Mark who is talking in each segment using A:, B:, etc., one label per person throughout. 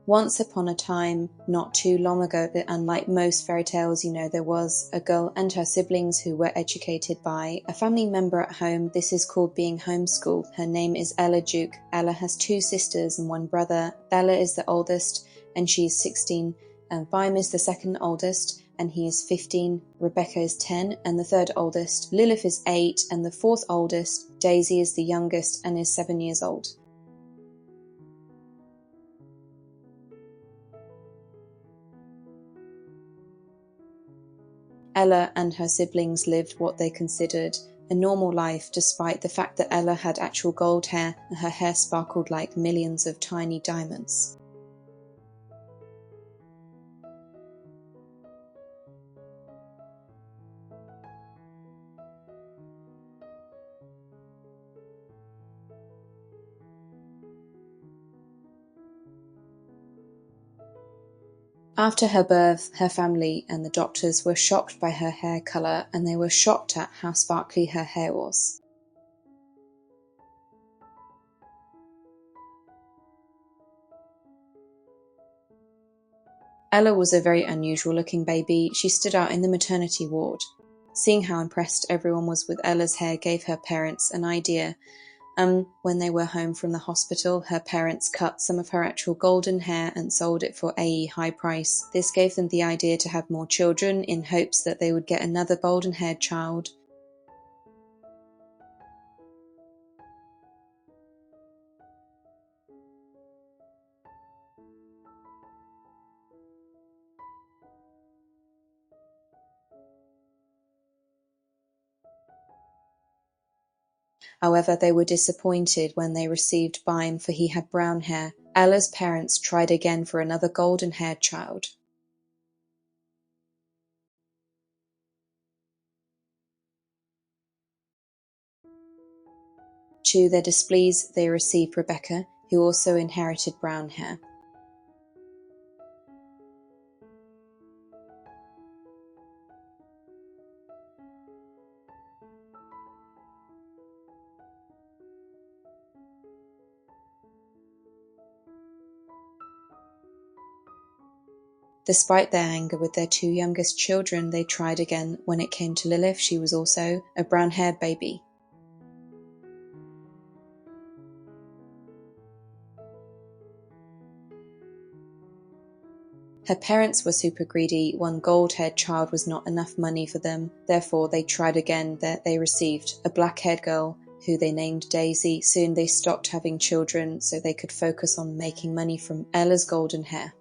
A: Once upon a time, not too long ago, that unlike most fairy tales, there was a girl and her siblings who were educated by a family member at home. This is called being homeschooled. Her name is Ella Duke. Ella has 2 sisters and 1 brother. Bella is the oldest, and she is 16. And Bime is the second oldest, and he is 15. Rebecca is 10, and the third oldest. Lilith is 8, and the 4th oldest. Daisy is the youngest and is 7 years old. Ella and her siblings lived what they considered a normal life, despite the fact that Ella had actual gold hair and her hair sparkled like millions of tiny diamonds. After her birth, her family and the doctors were shocked by her hair colour, and they were shocked at how sparkly her hair was. Ella was a very unusual looking baby. She stood out in the maternity ward. Seeing how impressed everyone was with Ella's hair gave her parents an idea. When they were home from the hospital, her parents cut some of her actual golden hair and sold it for a high price. This gave them the idea to have more children in hopes that they would get another golden-haired child. However, they were disappointed when they received Bime, for he had brown hair. Ella's parents tried again for another golden-haired child. To their displease, they received Rebecca, who also inherited brown hair. Despite their anger with their 2 youngest children, they tried again. When it came to Lilith, she was also a brown-haired baby. Her parents were super greedy. One gold-haired child was not enough money for them. Therefore, they tried again. They received a black-haired girl, who they named Daisy. Soon they stopped having children so they could focus on making money from Ella's golden hair.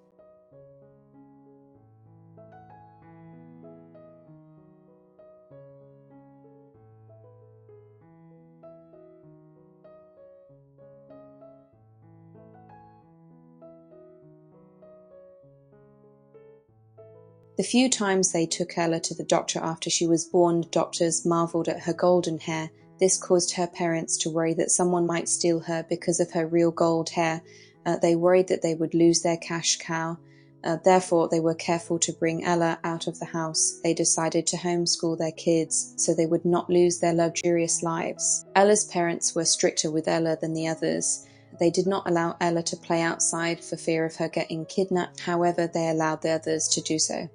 A: The few times they took Ella to the doctor after she was born, the doctors marvelled at her golden hair. This caused her parents to worry that someone might steal her because of her real gold hair. They worried that they would lose their cash cow. Therefore, they were careful to bring Ella out of the house. They decided to homeschool their kids so they would not lose their luxurious lives. Ella's parents were stricter with Ella than the others. They did not allow Ella to play outside for fear of her getting kidnapped. However, they allowed the others to do so.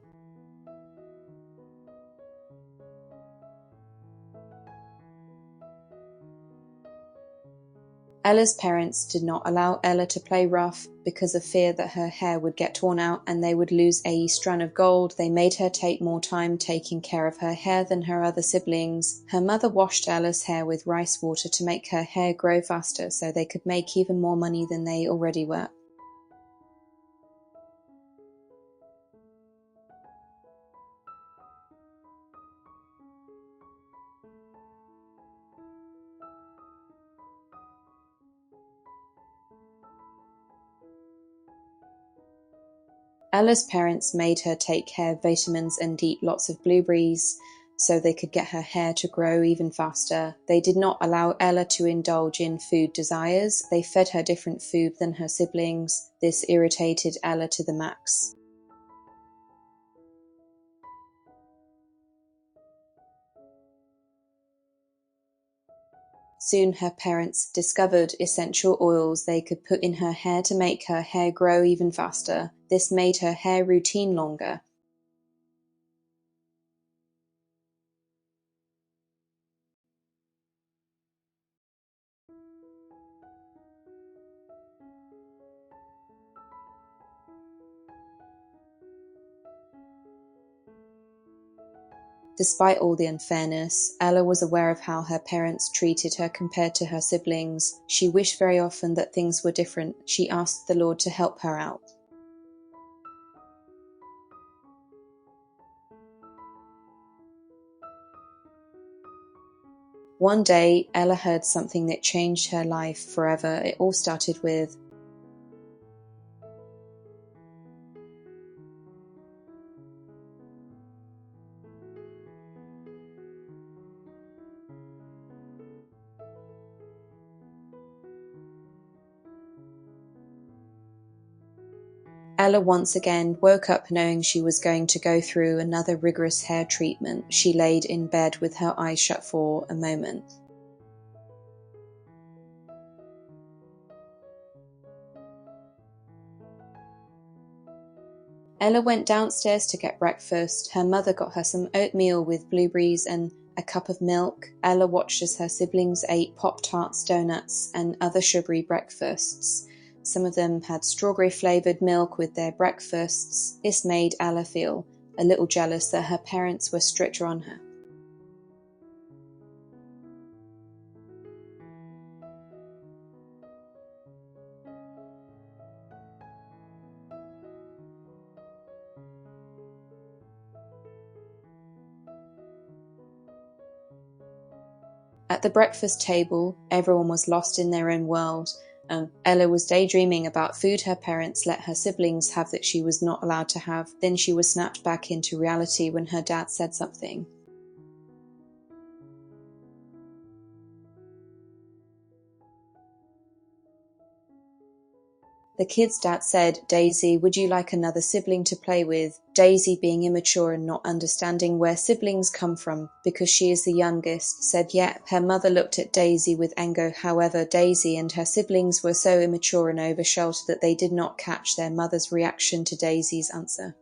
A: Ella's parents did not allow Ella to play rough because of fear that her hair would get torn out and they would lose a strand of gold. They made her take more time taking care of her hair than her other siblings. Her mother washed Ella's hair with rice water to make her hair grow faster so they could make even more money than they already were. Ella's parents made her take hair vitamins and eat lots of blueberries so they could get her hair to grow even faster. They did not allow Ella to indulge in food desires. They fed her different food than her siblings. This irritated Ella to the max. Soon her parents discovered essential oils they could put in her hair to make her hair grow even faster. This made her hair routine longer. Despite all the unfairness, Ella was aware of how her parents treated her compared to her siblings. She wished very often that things were different. She asked the Lord to help her out. One day, Ella heard something that changed her life forever. It all started with, Ella once again woke up knowing she was going to go through another rigorous hair treatment. She laid in bed with her eyes shut for a moment. Ella went downstairs to get breakfast. Her mother got her some oatmeal with blueberries and a cup of milk. Ella watched as her siblings ate Pop-Tarts, donuts, and other sugary breakfasts. Some of them had strawberry-flavoured milk with their breakfasts. This made Ella feel a little jealous that her parents were stricter on her. At the breakfast table, everyone was lost in their own world. Ella was daydreaming about food her parents let her siblings have that she was not allowed to have. Then she was snapped back into reality when her dad said something. The kid's dad said, "Daisy, would you like another sibling to play with?" Daisy, being immature and not understanding where siblings come from because she is the youngest, said yeah. Her mother looked at Daisy with anger. However, Daisy and her siblings were so immature and over-sheltered that they did not catch their mother's reaction to Daisy's answer.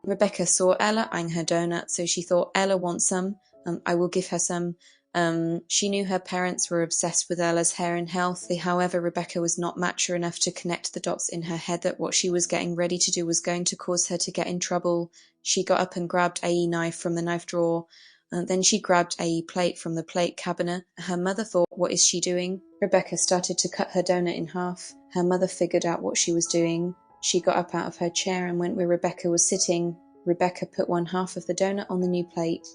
A: Rebecca saw Ella eyeing her donut, so she thought, Ella wants some. I will give her some. She knew her parents were obsessed with Ella's hair and health. However, Rebecca was not mature enough to connect the dots in her head that what she was getting ready to do was going to cause her to get in trouble. She got up and grabbed a knife from the knife drawer. Then she grabbed a plate from the plate cabinet. Her mother thought, what is she doing? Rebecca started to cut her donut in half. Her mother figured out what she was doing. She got up out of her chair and went where Rebecca was sitting. Rebecca put one half of the donut on the new plate.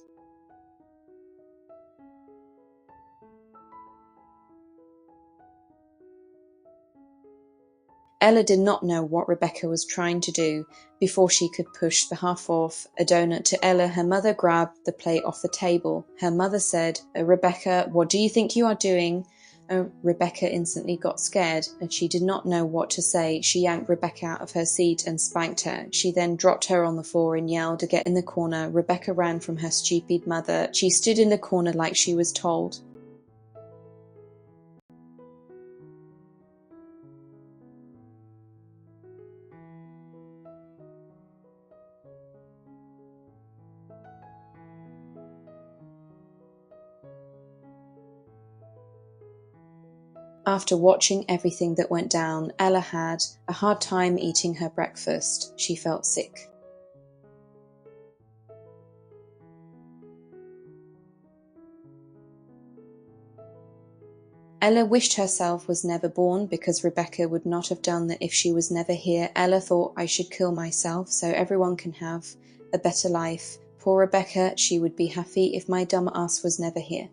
A: Ella did not know what Rebecca was trying to do. Before she could push the half of a donut to Ella, her mother grabbed the plate off the table. Her mother said, Rebecca, what do you think you are doing? Rebecca instantly got scared, and she did not know what to say. She yanked Rebecca out of her seat and spanked her. She then dropped her on the floor and yelled to get in the corner. Rebecca ran from her stupid mother. She stood in the corner like she was told. After watching everything that went down, Ella had a hard time eating her breakfast. She felt sick. Ella wished herself was never born because Rebecca would not have done that if she was never here. Ella thought, I should kill myself so everyone can have a better life. Poor Rebecca, she would be happy if my dumb ass was never here.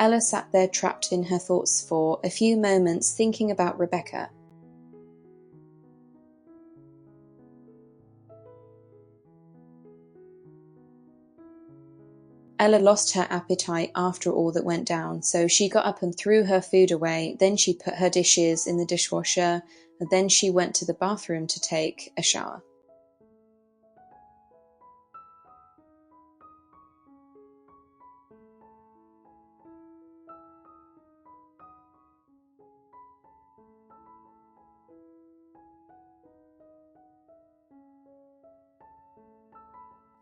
A: Ella sat there trapped in her thoughts for a few moments, thinking about Rebecca. Ella lost her appetite after all that went down, so she got up and threw her food away. Then she put her dishes in the dishwasher, and then she went to the bathroom to take a shower.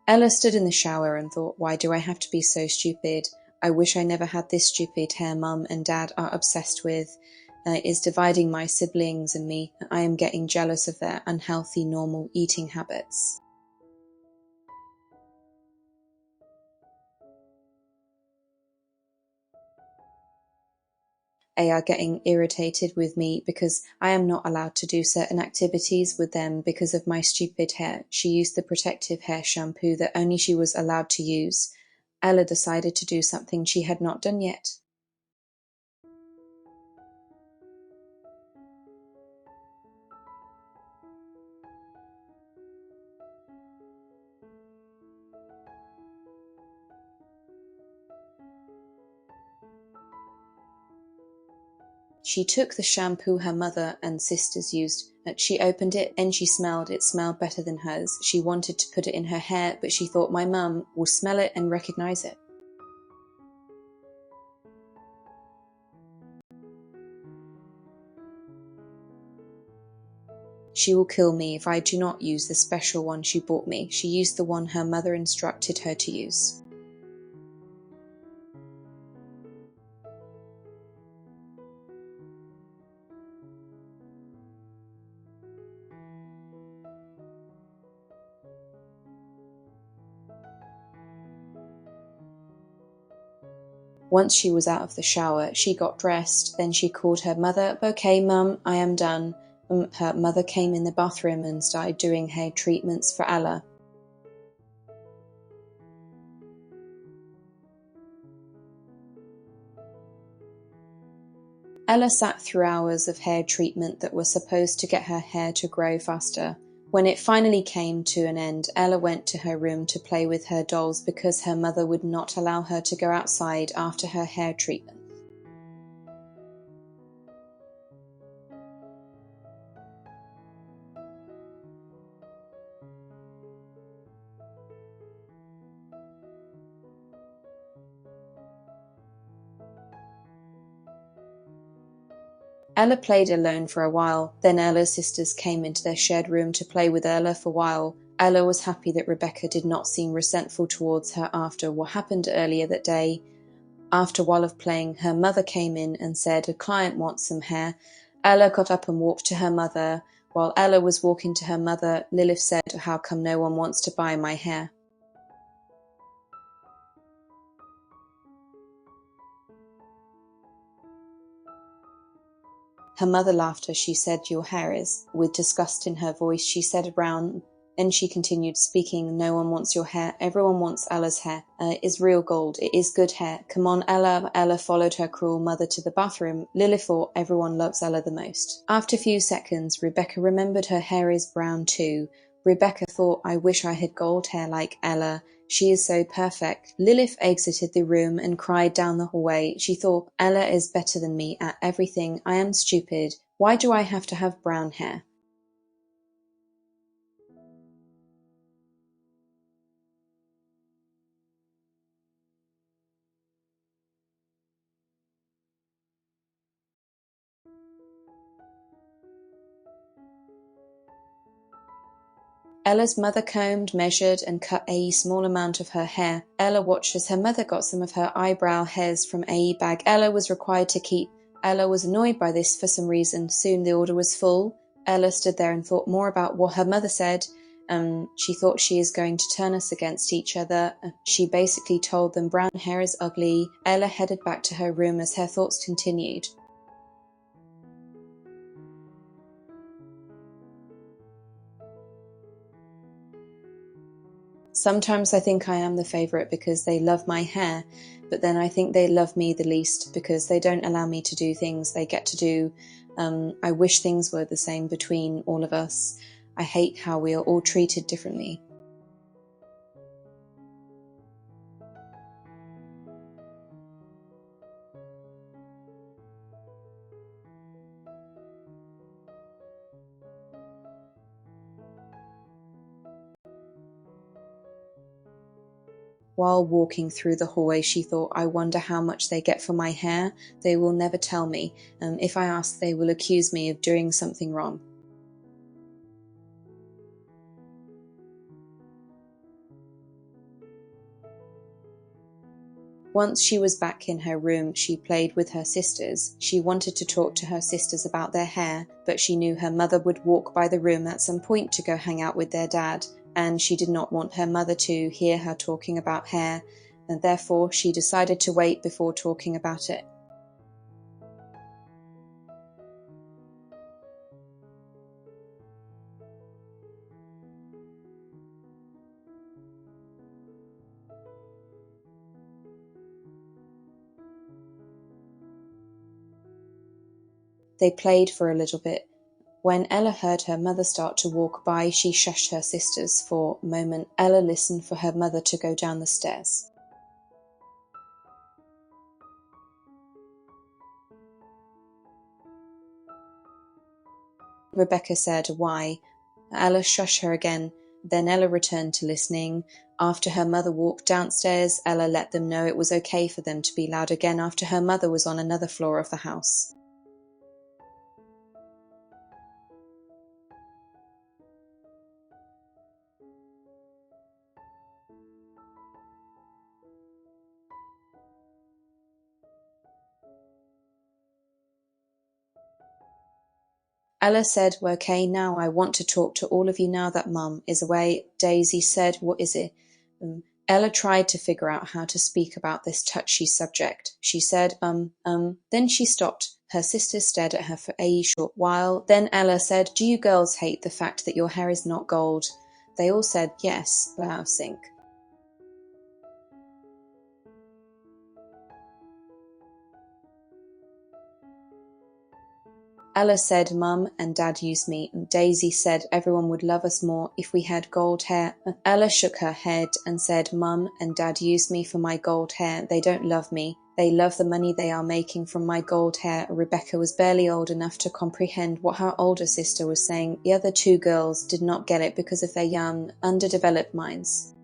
A: Ella stood in the shower and thought, why do I have to be so stupid? I wish I never had this stupid hair Mum and Dad are obsessed with. It is dividing my siblings and me. I am getting jealous of their unhealthy, normal eating habits. They are getting irritated with me because I am not allowed to do certain activities with them because of my stupid hair. She used the protective hair shampoo that only she was allowed to use. Ella decided to do something she had not done yet. She took the shampoo her mother and sisters used. She opened it and she smelled. It smelled better than hers. She wanted to put it in her hair, but she thought my mum will smell it and recognize it. She will kill me if I do not use the special one she bought me. She used the one her mother instructed her to use. Once she was out of the shower, she got dressed. Then she called her mother. Okay, Mum, I am done. Her mother came in the bathroom and started doing hair treatments for Ella. Ella sat through hours of hair treatment that were supposed to get her hair to grow faster. When it finally came to an end, Ella went to her room to play with her dolls because her mother would not allow her to go outside after her hair treatment. Ella played alone for a while. Then Ella's sisters came into their shared room to play with Ella for a while. Ella was happy that Rebecca did not seem resentful towards her after what happened earlier that day. After a while of playing, her mother came in and said a client wants some hair. Ella got up and walked to her mother. While Ella was walking to her mother, Lilith said, how come no one wants to buy my hair? Her mother laughed as she said, your hair is. With disgust in her voice, she said around. Then she continued speaking, no one wants your hair. Everyone wants Ella's hair. It is real gold. It is good hair. Come on, Ella. Ella followed her cruel mother to the bathroom. Lilith thought everyone loves Ella the most. After a few seconds, Rebecca remembered her hair is brown too. Rebecca thought, I wish I had gold hair like Ella. She is so perfect. Lilith exited the room and cried down the hallway. She thought, Ella is better than me at everything. I am stupid. Why do I have to have brown hair? Ella's mother combed, measured, and cut a small amount of her hair. Ella watched as her mother got some of her eyebrow hairs from a bag Ella was required to keep. Ella was annoyed by this for some reason. Soon the order was full. Ella stood there and thought more about what her mother said. She thought she is going to turn us against each other. She basically told them brown hair is ugly. Ella headed back to her room as her thoughts continued. Sometimes I think I am the favourite because they love my hair, but then I think they love me the least because they don't allow me to do things they get to do. I wish things were the same between all of us. I hate how we are all treated differently. While walking through the hallway, she thought, I wonder how much they get for my hair. They will never tell me. If I ask, they will accuse me of doing something wrong. Once she was back in her room, she played with her sisters. She wanted to talk to her sisters about their hair, but she knew her mother would walk by the room at some point to go hang out with their dad, and she did not want her mother to hear her talking about hair, and therefore she decided to wait before talking about it. They played for a little bit. When Ella heard her mother start to walk by, she shushed her sisters for a moment. Ella listened for her mother to go down the stairs. Rebecca said, "Why?" Ella shushed her again. Then Ella returned to listening. After her mother walked downstairs, Ella let them know it was okay for them to be loud again after her mother was on another floor of the house. Ella said, "Okay, now I want to talk to all of you now that Mum is away." Daisy said, "What is it?" Ella tried to figure out how to speak about this touchy subject. She said, then she stopped. Her sisters stared at her for a short while. Then Ella said, "Do you girls hate the fact that your hair is not gold?" They all said, "Yes," without a think. Ella said, "Mum and Dad use me." Daisy said, "Everyone would love us more if we had gold hair." Ella shook her head and said, "Mum and Dad use me for my gold hair. They don't love me. They love the money they are making from my gold hair." Rebecca was barely old enough to comprehend what her older sister was saying. The other two girls did not get it because of their young, underdeveloped minds.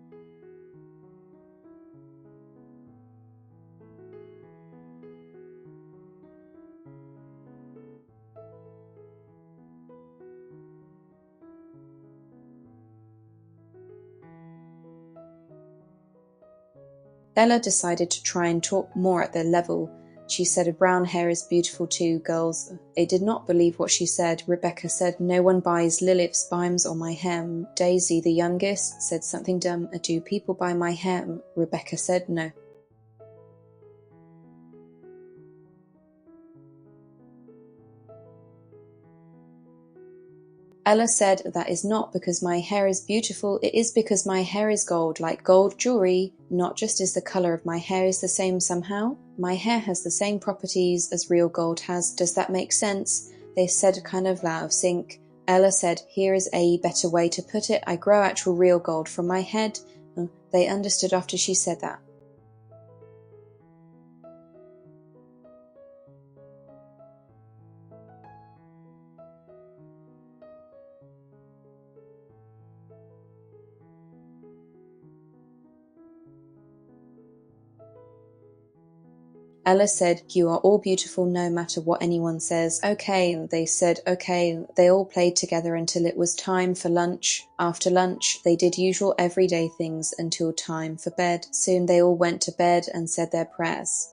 A: Ella decided to try and talk more at their level. She said, "Brown hair is beautiful too, girls." They did not believe what she said. Rebecca said, "No one buys Lilith's bimes on my hair." Daisy, the youngest, said something dumb. "Do people buy my hair?" Rebecca said, "No." Ella said, "That is not because my hair is beautiful, it is because my hair is gold, like gold jewelry. Not just is the colour of my hair is the same somehow. My hair has the same properties as real gold has. Does that make sense?" They said kind of loud of sync. Ella said, "Here is a better way to put it. I grow actual real gold from my head." They understood after she said that. Ella said, "You are all beautiful no matter what anyone says." "Okay," they said, "okay." They all played together until it was time for lunch. After lunch, they did usual everyday things until time for bed. Soon they all went to bed and said their prayers.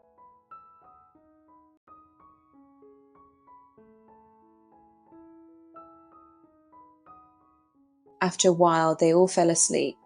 A: After a while, they all fell asleep.